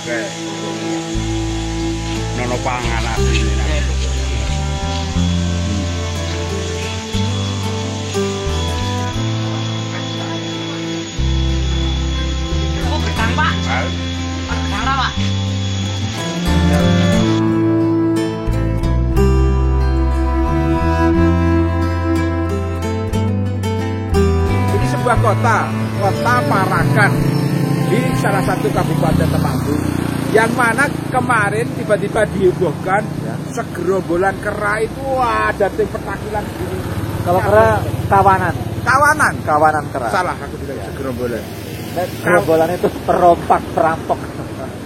kayak nono pangan asli ini. Oh, gedang, Pak. Gedang lah, Pak. Ini sebuah kota Parakan di salah satu kabupaten Temanggung, yang mana kemarin tiba-tiba dihebohkan segerombolan kera itu ada tim petakilan begini. Kalau kera kawanan kera. Salah aku bilang segerombolan. Gerombolan itu perompak, perampok.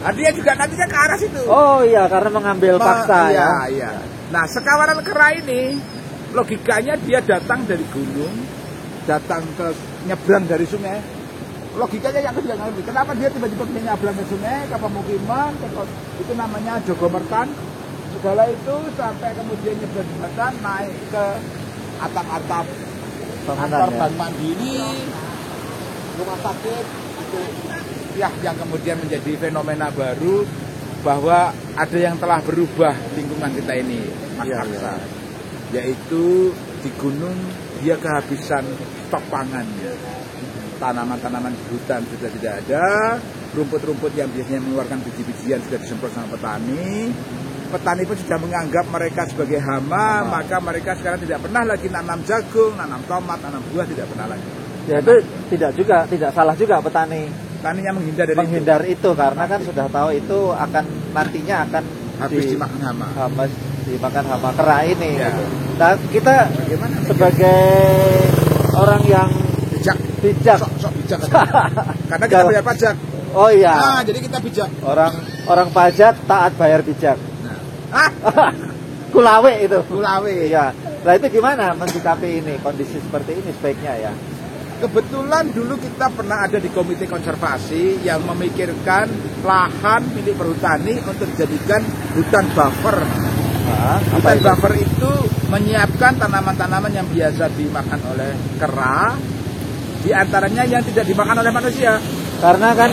Nah, dia juga nantinya ke arah situ. Oh iya, karena mengambil paksa ya. Iya. Nah, sekawanan kera ini logikanya dia datang dari gunung, datang ke nyebrang dari sungai. Logikanya yang kedua ngerti. Kenapa dia tiba-tiba nyebrang ke sungai, ke pemukiman, itu namanya Jogomertan. Segala itu sampai kemudian nyebrang jembatan, naik ke atap-atap kantor Bank Mandiri, rumah sakit, itu ya yang kemudian menjadi fenomena baru bahwa ada yang telah berubah lingkungan kita ini, Mas Aksa. Yaitu di gunung dia kehabisan stok pangannya. Tanaman-tanaman di hutan sudah tidak ada, rumput-rumput yang biasanya mengeluarkan biji-bijian sudah disemprot sama petani. Petani pun sudah menganggap mereka sebagai hama, maka mereka sekarang tidak pernah lagi nanam jagung, nanam tomat, nanam buah, tidak pernah lagi. Ya itu tidak salah juga petani. Petaninya menghindar itu karena kan sudah tahu itu akan nantinya akan habis dimakan hama. Dimakan hama kera ini. Ya. Gitu. Nah, kita bagaimana sebagai orang yang bijak. Sok bijak. Karena kita bayar pajak. Oh iya. Nah, jadi kita bijak. Orang pajak taat bayar bijak. Kulawe itu. Kulawe. Iya. Nah itu gimana mensikapi ini kondisi seperti ini sebaiknya ya? Kebetulan dulu kita pernah ada di komite konservasi yang memikirkan lahan milik perhutani untuk dijadikan hutan buffer. Hutan buffer itu menyiapkan tanaman-tanaman yang biasa dimakan oleh kera, di antaranya yang tidak dimakan oleh manusia. Karena kan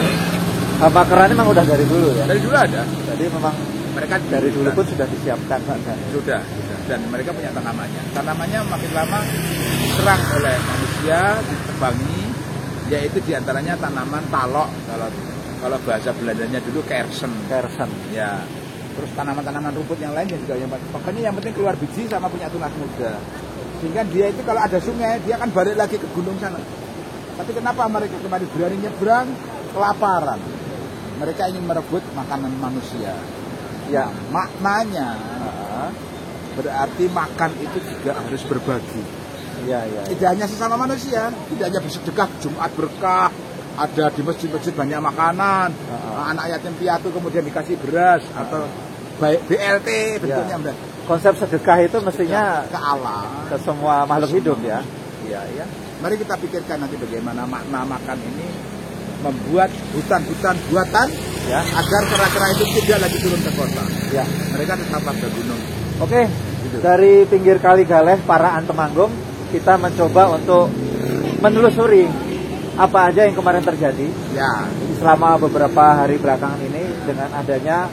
hama kera ini memang udah dari dulu ya. Dari dulu ada. Jadi memang mereka dari dulu pun sudah disiapkan Pak. Sudah. Dan mereka punya tanamannya. Tanamannya makin lama diserang oleh manusia, ditebangi, yaitu diantaranya tanaman talok, kalau bahasa Belandanya dulu kersen. Ya. Terus tanaman-tanaman rumput yang lainnya juga pokoknya yang penting keluar biji sama punya tunas muda. Sehingga dia itu kalau ada sungai, dia akan balik lagi ke gunung sana. Tapi kenapa mereka kemarin berani nyebrang? Kelaparan. Mereka ingin merebut makanan manusia. Ya, maknanya berarti makan itu juga harus berbagi. Ya. Tidak hanya sesama manusia, tidak hanya bersedekah Jumat berkah, ada di masjid-masjid banyak makanan, anak yatim piatu kemudian dikasih beras atau baik BLT bentuknya. Konsep sedekah itu mestinya ke alam, ke semua makhluk hidup ya. Iya. Mari kita pikirkan nanti bagaimana makna makan ini membuat hutan-hutan buatan agar kera-kera itu tidak lagi turun ke kota. Ya. Mereka tetap pada gunung. Oke. Dari pinggir Kali Galeh, Paraan, Temanggung, kita mencoba untuk menelusuri apa aja yang kemarin terjadi selama beberapa hari belakangan ini dengan adanya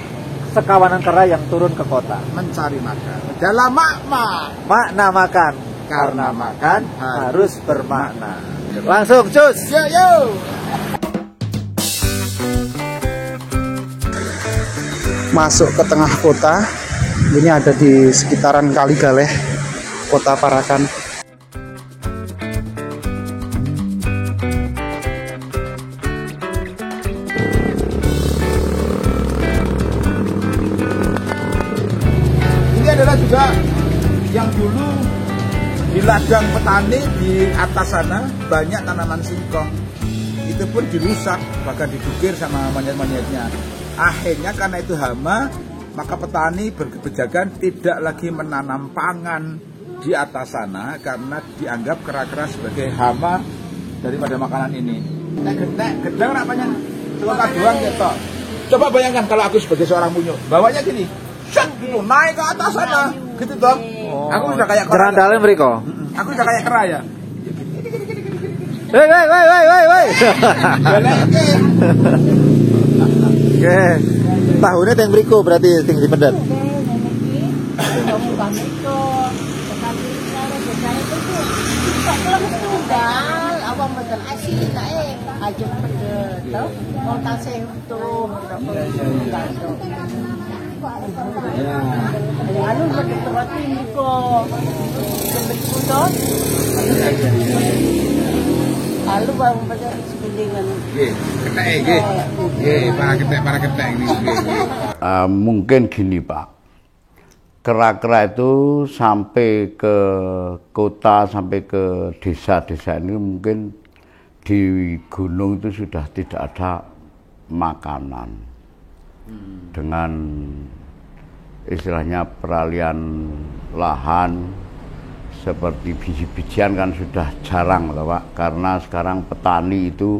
sekawanan kera yang turun ke kota mencari makan. Dalam makna makan, karena makan harus bermakna. Langsung cus. Yo. Masuk ke tengah kota. Ini ada di sekitaran Kali Galeh, Kota Parakan. Ini adalah juga yang dulu di ladang petani di atas sana banyak tanaman singkong. Itu pun dirusak, bahkan didukir sama monyet-monyetnya. Akhirnya karena itu hama, maka petani berkebijakan tidak lagi menanam pangan di atas sana karena dianggap kera-kera sebagai hama daripada makanan ini. Gedang rapanya cuma doang gitu. Coba bayangkan kalau aku sebagai seorang munyuk, bawanya gini, gitu, naik ke atas sana, gitu toh. Aku sudah kayak kera. Jerandalnya mereka. Aku sudah kayak kera ya. Woi. Oke. Tahunnya yang beriko berarti tinggi pedet. Lalu bang pada sekundingan. Para ketek ini. Mungkin gini Pak, kera-kera itu sampai ke kota, sampai ke desa-desa ini mungkin di gunung itu sudah tidak ada makanan. Dengan istilahnya peralihan lahan seperti biji-bijian kan sudah jarang loh Pak, karena sekarang petani itu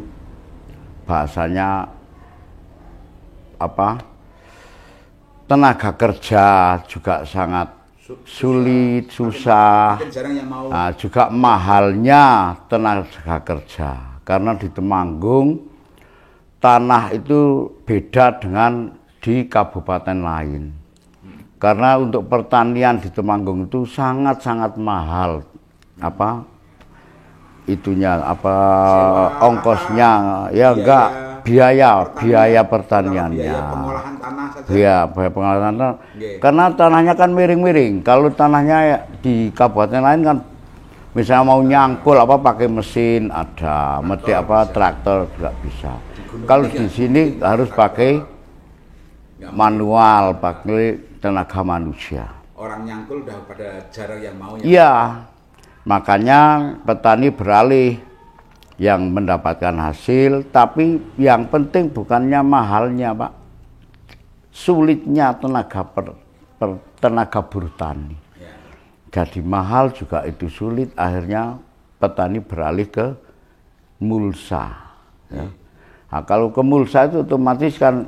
bahasanya apa, tenaga kerja juga sangat sulit, susah, juga mahalnya tenaga kerja, karena di Temanggung tanah itu beda dengan di kabupaten lain. Karena untuk pertanian di Temanggung itu sangat-sangat mahal, apa itunya, apa ongkosnya, ya enggak, biaya pertaniannya, biaya pengolahan tanah, karena tanahnya kan miring-miring. Kalau tanahnya di kabupaten lain kan, misalnya mau nyangkul apa pakai mesin ada, metik apa traktor juga bisa. Kalau di sini harus pakai manual, pakai tenaga manusia. Orang nyangkul udah pada jarang yang mau. Iya, makanya petani beralih yang mendapatkan hasil, tapi yang penting bukannya mahalnya Pak, sulitnya tenaga buruh tani. Jadi mahal juga itu sulit, akhirnya petani beralih ke mulsa. Ya. Nah, kalau ke mulsa itu otomatis kan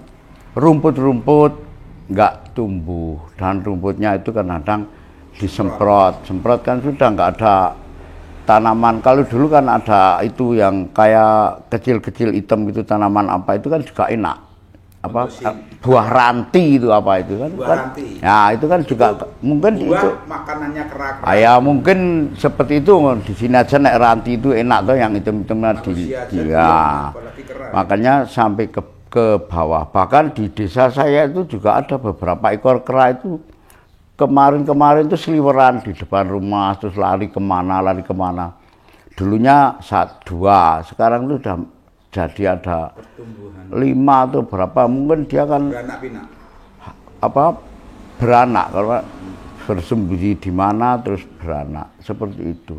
rumput-rumput nggak tumbuh, dan rumputnya itu kadang-kadang disemprot, kan sudah nggak ada tanaman. Kalau dulu kan ada itu yang kayak kecil-kecil hitam itu, tanaman apa itu kan juga enak, apa buah ranti itu apa itu kan, ranti. Ya itu kan juga itu, mungkin itu makanannya kera-kera. Ya mungkin seperti itu di sini aja nek ranti itu enak tuh, yang hitam-hitamnya ya. Makanya sampai ke bawah. Bahkan di desa saya itu juga ada beberapa ekor kera itu kemarin itu seliweran di depan rumah, terus lari kemana. Dulunya 2, sekarang itu udah jadi ada 5 atau berapa. Mungkin dia kan beranak, kalau bersembunyi di mana terus beranak seperti itu.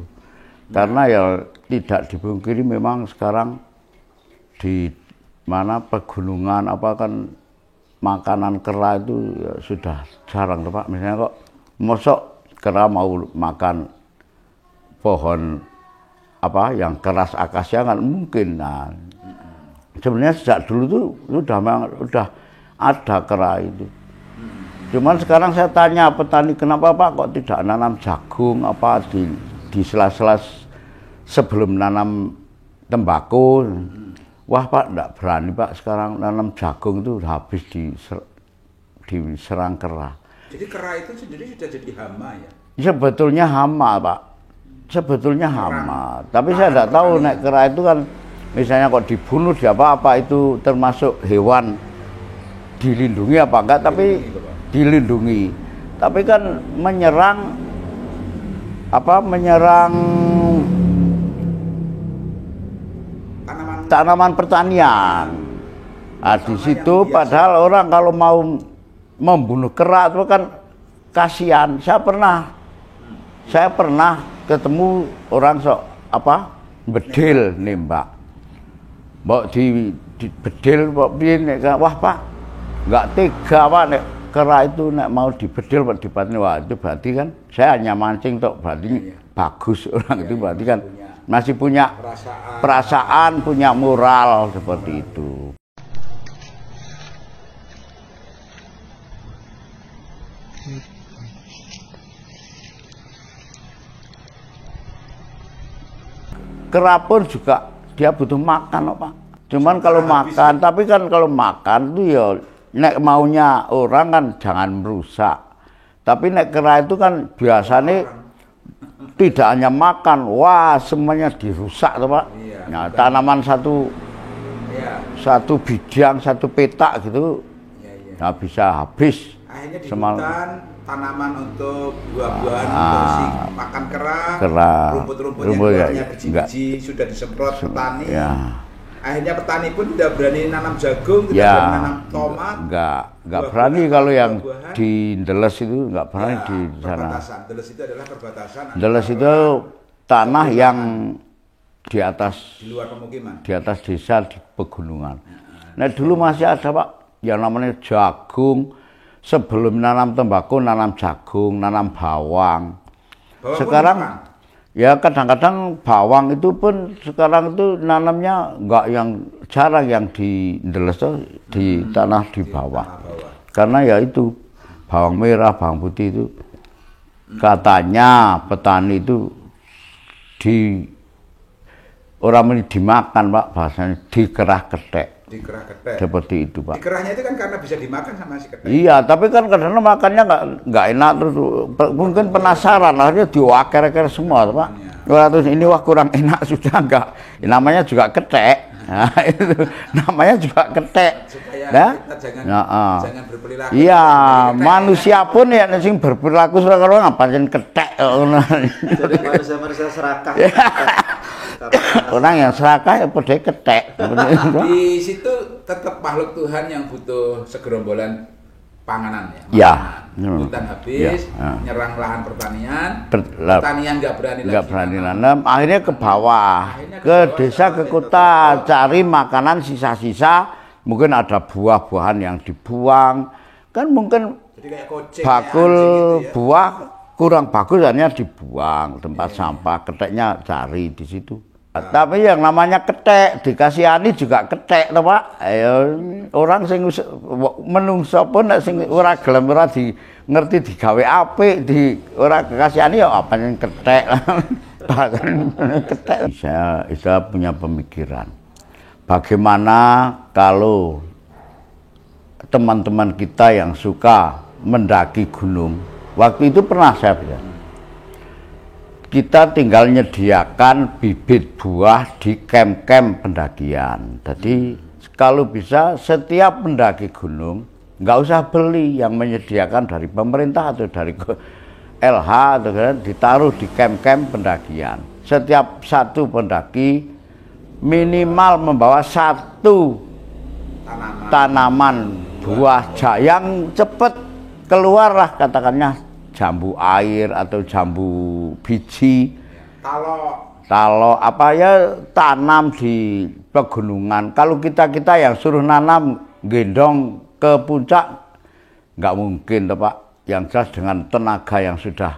Karena ya tidak dipungkiri memang sekarang di mana pegunungan apa kan makanan kera itu ya sudah jarang Pak. Misalnya kok mosok kera mau makan pohon apa yang keras akasia kan mungkin. Nah, sebenarnya sejak dulu tuh udah ada kera itu. Cuman sekarang saya tanya petani, kenapa Pak kok tidak nanam jagung apa di sela-sela sebelum nanam tembakau? Wah Pak, enggak berani Pak, sekarang nanam jagung itu habis diserang kera. Jadi kera itu sendiri sudah jadi hama ya? Sebetulnya hama Pak, sebetulnya hama. Tapi saya tidak tahu nek kera itu kan, misalnya kok dibunuh di apa itu termasuk hewan dilindungi apa enggak, tapi dilindungi. Tapi kan menyerang tanaman pertanian. Nah, di situ padahal orang kalau mau membunuh kera itu kan kasihan. Saya pernah ketemu orang bedil nembak. Mbok di bedil mbok piye, wah Pak, nggak tega Pak nek kera itu nek mau dibedil Pak dipateni. Wah, itu berarti kan saya hanya mancing tok, berarti bagus orang itu, berarti kan masih punya perasaan, punya moral seperti itu. Kera pun juga dia butuh makan Pak. Cuman kalau makan, tapi kan kalau makan tuh ya nek maunya orang kan jangan merusak. Tapi nek kera itu kan biasanya tidak hanya makan, wah semuanya dirusak tuh Pak. Nah, tanaman satu bidang, satu petak gitu, nggak bisa habis. Akhirnya di hutan tanaman untuk buah-buahan untuk makan kera, rumput-rumputnya keluarnya biji-biji sudah disemprot petani. Akhirnya petani pun tidak berani nanam jagung, tidak berani nanam tomat. Nggak berani kalau yang di Ndeles itu nggak berani di sana. Ndeles itu adalah perbatasan. Ndeles itu tanah yang di atas, di luar pemukiman, di atas desa di pegunungan. Nah dulu masih ada Pak yang namanya jagung. Sebelum nanam tembakau, nanam jagung, nanam bawang. Sekarang ya kadang-kadang bawang itu pun sekarang itu nanamnya nggak yang jarang yang di Ndeles di tanah di bawah. Karena ya itu bawang merah, bawang putih itu katanya petani itu orang ini dimakan Pak, bahasanya dikerah ketek. Dikerah ketek. Seperti itu Pak. Dikerahnya itu kan karena bisa dimakan sama si ketek. Iya, tapi kan kadang makannya nggak enak terus mungkin penasaran akhirnya diwaker-waker semua Pak. Terus ini wah kurang enak sudah enggak. Namanya juga ketek. Nah, itu namanya juga ketek. Supaya kita jangan berperilaku. Iya, manusia pun ya sing berperilaku sekarang ngapain ketek. Jadi manusia serakah. Orang yang serakah ya pada ketek. Di situ tetap makhluk Tuhan yang butuh segerombolan panganan ya. Ya. Hutan habis, nyerang lahan pertanian, pertanian nggak berani nanam, akhirnya ke bawah, ke desa, ke kota, cari makanan sisa-sisa, mungkin ada buah-buahan yang dibuang, kan mungkin bakul buah kurang bagus hanya dibuang, tempat sampah, keteknya cari di situ. Tapi yang namanya ketek dikasihani juga ketek toh Pak. Orang sing menungso pun nek sing ora gelem ora di ngerti digawe apik di ora kasihani ya apa yang ketek. Ketek. Saya punya pemikiran. Bagaimana kalau teman-teman kita yang suka mendaki gunung, waktu itu pernah saya bilang, kita tinggal menyediakan bibit buah di camp-camp pendakian. Jadi kalau bisa setiap pendaki gunung nggak usah beli, yang menyediakan dari pemerintah atau dari LH atau ditaruh di camp-camp pendakian. Setiap satu pendaki minimal membawa satu tanaman buah yang cepat keluarlah, katakannya jambu air atau jambu biji, talo apa ya, tanam di pegunungan. Kalau kita yang suruh nanam gendong ke puncak nggak mungkin toh Pak. Yang jelas dengan tenaga yang sudah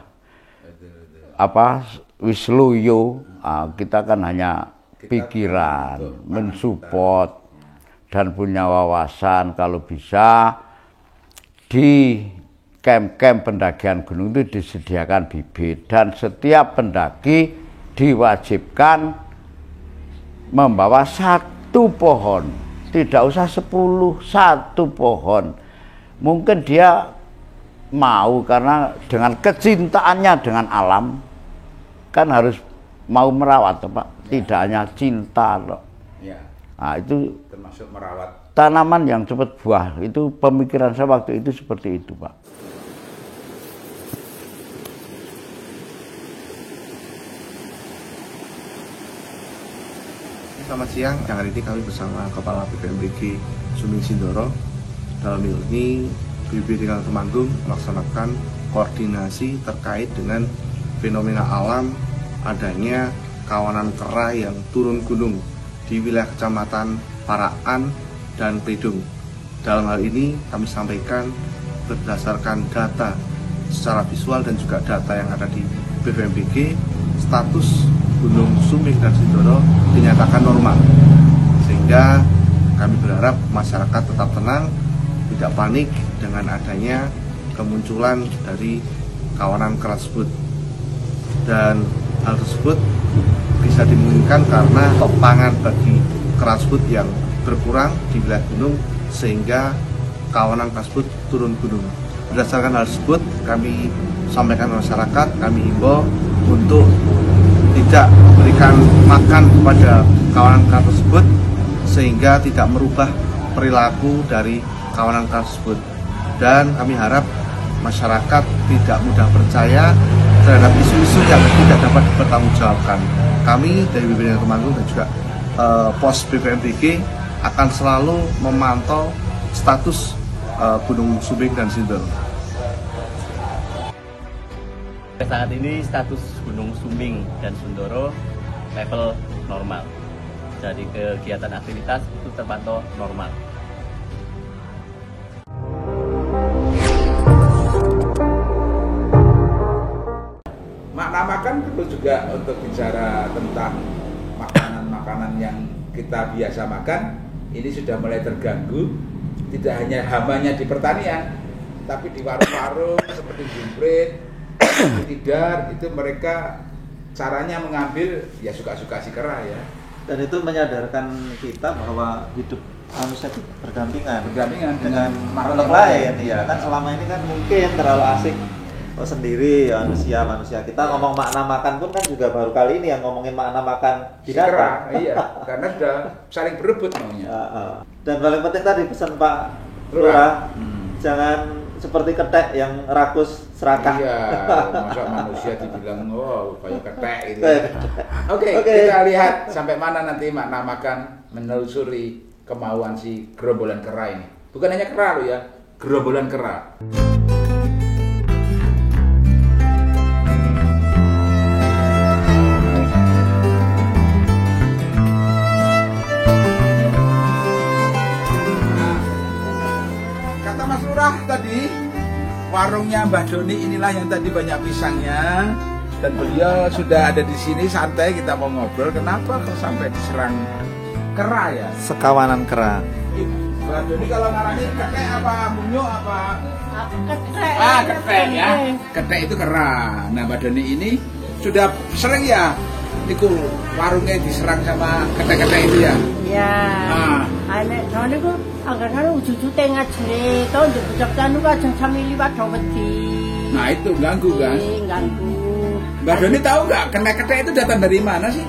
wisluyo, kita kan hanya pikiran, mensupport dan punya wawasan. Kalau bisa di camp-camp pendakian gunung itu disediakan bibit, dan setiap pendaki diwajibkan membawa satu pohon, tidak usah 10, satu pohon. Mungkin dia mau karena dengan kecintaannya dengan alam, kan harus mau merawat Pak, tidak hanya cinta loh. Nah, itu termasuk merawat tanaman yang cepat buah. Itu pemikiran saya waktu itu seperti itu Pak. Selamat siang, hari ini kami bersama Kepala BPMBG Suming Sindoro. Dalam hal ini BPBD Kabupaten Temanggung melaksanakan koordinasi terkait dengan fenomena alam adanya kawanan kera yang turun gunung di wilayah Kecamatan Paraan dan Pedung. Dalam hal ini kami sampaikan berdasarkan data secara visual dan juga data yang ada di BPMBG, status Gunung Suming dan Sindoro dinyatakan normal, sehingga kami berharap masyarakat tetap tenang, tidak panik dengan adanya kemunculan dari kawanan kera tersebut. Dan hal tersebut bisa dimungkinkan karena stok pangan bagi kera tersebut yang berkurang di wilayah gunung sehingga kawanan tersebut turun gunung. Berdasarkan hal tersebut, kami sampaikan ke masyarakat, kami himbau untuk tidak memberikan makan kepada kawanan kera tersebut sehingga tidak merubah perilaku dari kawanan kera tersebut. Dan kami harap masyarakat tidak mudah percaya terhadap isu-isu yang tidak dapat dipertanggungjawabkan. Kami dari BPBD Temanggung dan juga pos BPMBG akan selalu memantau status Gunung Sumbing dan Sindoro. Saat ini status Gunung Sumbing dan Sindoro level normal. Jadi kegiatan aktivitas itu terpantau normal. Makna makan perlu juga untuk bicara tentang makanan-makanan yang kita biasa makan. Ini sudah mulai terganggu, tidak hanya hamanya di pertanian, tapi di warung-warung seperti Jumprit, Tidar, itu mereka caranya mengambil ya suka-suka si kera ya. Dan itu menyadarkan kita bahwa hidup manusia itu berdampingan dengan makhluk lain. Ya kan selama ini kan mungkin terlalu asik sendiri manusia. Kita ngomong makna makan pun kan juga baru kali ini yang ngomongin makna makan binatang. Iya, karena sudah saling berebut maunya. Dan paling penting tadi pesan Pak Lurah, jangan seperti ketek yang rakus serakah. Iya, masa manusia dibilang kayak ketek itu. Oke, kita lihat sampai mana nanti makna makan menelusuri kemauan si gerombolan kera ini. Bukan hanya kera loh ya, gerombolan kera. Tadi warungnya Mbah Doni inilah yang tadi banyak pisangnya, dan beliau sudah ada di sini santai, kita mau ngobrol. Kenapa kok sampai diserang kera ya? Sekawanan kera. Mbah Doni kalau ngarani ketek apa munyo apa? Ketek. Ketek ya. Ketek itu kera. Nah Mbah Doni ini sudah sering ya niku warungnya diserang sama ketek-ketek itu ya? Ya. Anek jane ku anggaran ujug-ujug ngajre to ndek bujak-bujak kajeng samili padha wedi. Nah itu ganggu kan? Ganggu. Mbak Doni tahu nggak ketek-ketek itu datang dari mana sih?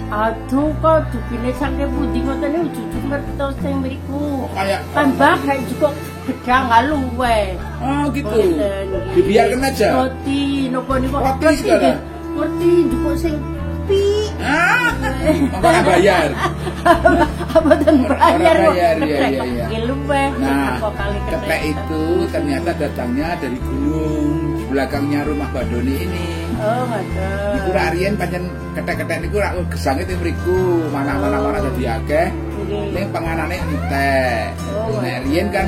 Aduh kok dupine saking pundi ngoten iki ujug-ujug ngertos sing mriku. Kayak tambah kayak juga gedang luwe. Oh gitu. Dibiarkan aja. Roti nopo niku. Roti segala. Roti njupuk sing pi. Apa bayar? Apa dan bayar? Iya. Luwe. Nah, ketek itu ternyata datangnya dari gunung di belakangnya rumah Mbak Doni ini. Oh, ngoten. Niku rak riyen pancen ketek-ketek niku rak gesange teng mriku, mana-mana dadi akeh. Ning panganane entek. Nek riyen kan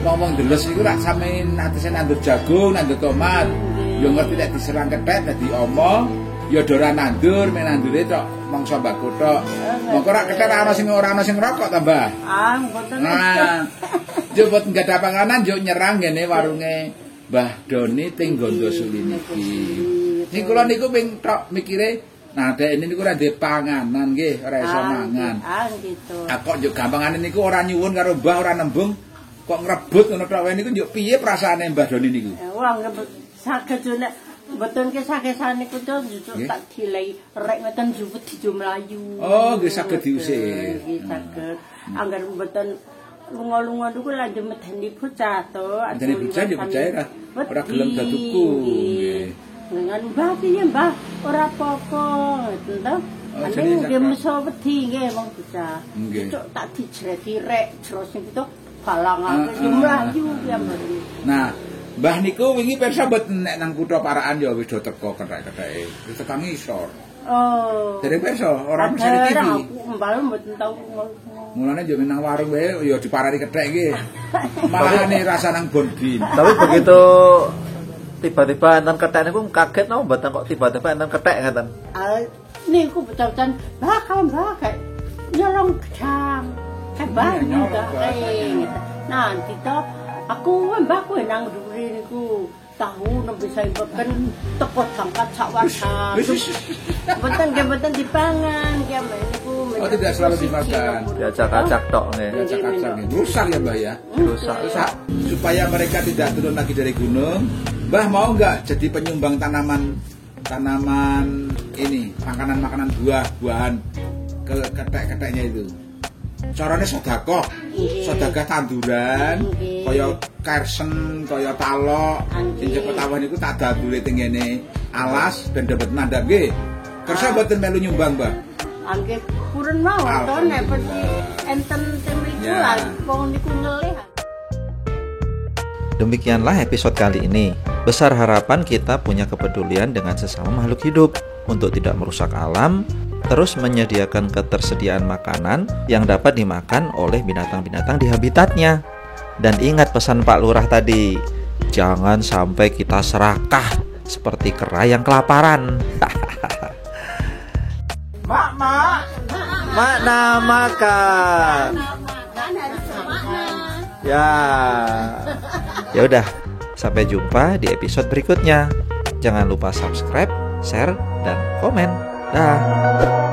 ngomong deles niku rak sampeyan atese nandur jagung, nandur tomat. Yo ngerti nek diserang ketek dadi omong, ya ora nandur, men nandure tok mangsa mbako tok. Mongko rak ketek ora ana sing ngerokok tambah. Mboten. Nah, jebot enggak ada panganan yo nyerang ngene warunge Mbah Doni teng Gondosuli niki. Sing kula niku ping tok mikire, nah dek ini niku ora ndek panganan nggih, ora iso mangan. Gitu. Kok yo gampangane niku ora nyuwun karo Mbah, ora nembung, kok ngrebut ngono tok wae niku yo piye perasaane Mbah Doni niku? Wong saged nek mboten ke sakesane kudu tak dilei rek mboten juput dijo mlayu. Oh, nggih saged diusir. Nggih saged. Angger mboten lunga-lunga niku lha medeni bocah to. Medeni bocah yo percaya ora gelem daduku. Nggih. Dengan Mbah piye Mbah? Ora apa-apa ngoten to. Ane nggih meso wedi nggih wong bocah. Cuk tak dijreti rek jero sing itu balangake yo mlayu ya Mbah. Nah, Mbah niku wingi pirsa mboten nek nang kutha Parakan ya wis do teko ketek-keteke. Wis tekan ngisor. Oh. Dereng pirsa ora mesti TV. Mbah mboten tau. Mulane yo nang warung wae ya diparani kethek nggih. Malahane rasa nang bondin. Tapi begitu tiba-tiba enten kethek niku kaget no mboten kok tiba-tiba enten kethek ngaten. Niku betul-betul bakal nyolong gedang. Banyak. Nanti to aku mbahku nang dhuwure niku. tahu nembe saya beken tepot angkat sak wasan. Mboten dipangan ya niku. Oh, tidak selalu dimakan. Diacak-acak tok nggih. Acak-acak nih. Rusak ya Mbah ya. Rusak. Supaya mereka tidak turun lagi dari gunung, Mbah mau nggak jadi penyumbang tanaman ini, makanan buah-buahan ke ketek-keteknya itu. Caranya sedekah tanduran, kaya kersen, kaya talok, sing cepet awan niku tak dadule teng ngene alas ben dapat mandap nggih. Kersa mboten melu nyumbang, Mbah. Nggih, purun mawon nek enten temriku lah wong niku ngelih. Demikianlah episode kali ini. Besar harapan kita punya kepedulian dengan sesama makhluk hidup untuk tidak merusak alam, terus menyediakan ketersediaan makanan yang dapat dimakan oleh binatang-binatang di habitatnya. Dan ingat pesan Pak Lurah tadi, jangan sampai kita serakah seperti kera yang kelaparan. Mak, nak makan. Ya udah, sampai jumpa di episode berikutnya. Jangan lupa subscribe, share, dan komen. Dah.